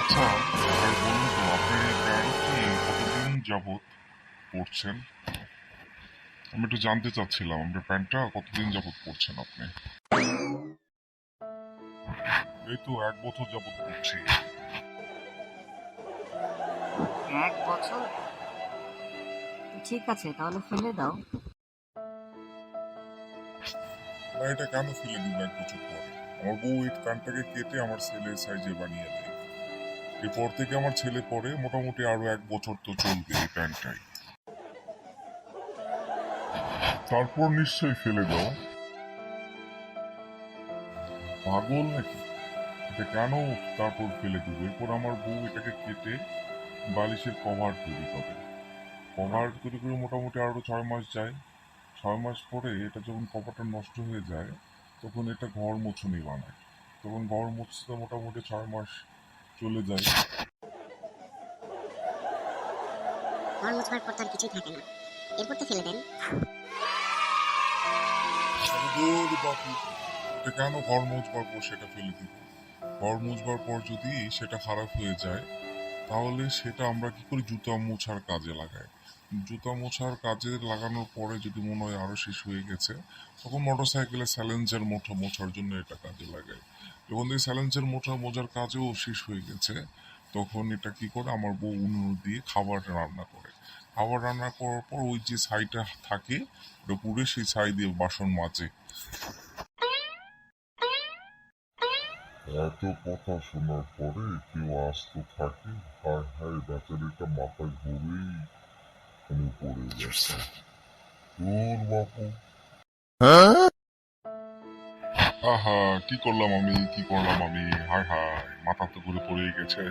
আচ্ছা, ভাই বলুন তো আপনি এই প্যান্ট কি কতদিন যাবত পরছেন? আমি একটু জানতে চাচ্ছিলাম আপনার প্যান্টটা কতদিন যাবত পরছেন আপনি? এই তো 1 বছর যাবত পরছি। 1 বছর? ঠিক আছে, তাহলে ফেলে দাও। না, এটা কেন ফেলে দিব 1 বছর পরে? আমার বউ এই প্যান্টটাকে কেটে আমার ছেলের সাইজে বানিয়ে দেয়। এরপর থেকে আমার ছেলে পরে, মোটামুটি আরো 1 বছর তো চলবে এই প্যান্টটাই। তারপর নিশ্চয়ই ফেলে দাও। পাগল নাকি? এটা কেন তারপর ফেলে দেবো? এরপর আমার বউ এটাকে কেটে বালিশের কভার তৈরি করে। কভার তৈরি করে মোটামুটি আরো 6 মাস যায়। 6 মাস পরে এটা যখন কভারটা নষ্ট হয়ে যায়, তখন এটা ঘর মোছুনি বানায়। তখন ঘর মুছতে মোটামুটি 6 মাস চলে যায়। ঘর মোছবার পর তার কিছুই থাকে না, এরপর তো ফেলে দেন। ধুর বাপু, এটা কেন ঘর মুছবার পর সেটা ফেলে দিব? ঘর মুছবার পর যদি সেটা খারাপ হয়ে যায়, তাহলে সেটা আমরা কি করি, জুতা মোছার কাজে লাগাই। জুতা মোছার কাজে লাগানোর পরে যদি মনে হয় আরো শেষ হয়ে গেছে, তখন মোটরসাইকেলে স্যালেঞ্জার মোছার জন্য এটা কাজে লাগাই। যখন দেখি স্যালেঞ্জার মোছার কাজেও শেষ হয়ে গেছে, তখন এটা কি করে, আমার বউ উনুন দিয়ে খাবার রান্না করে। খাবার রান্না করার পর ওই যে ছাইটা থাকে, ওটা পুড়ে সেই ছাই দিয়ে বাসন মাজে। এত কথা শোনার পরে কেউ আস্ত থাকে? হায় হায়, বেচারিটা মাথায় ঘুরেই পড়ে গেছে। তোর বাপু। আহা, কি করলাম আমি, হায় হায়, মাথা তো ঘুরে পড়ে গেছে।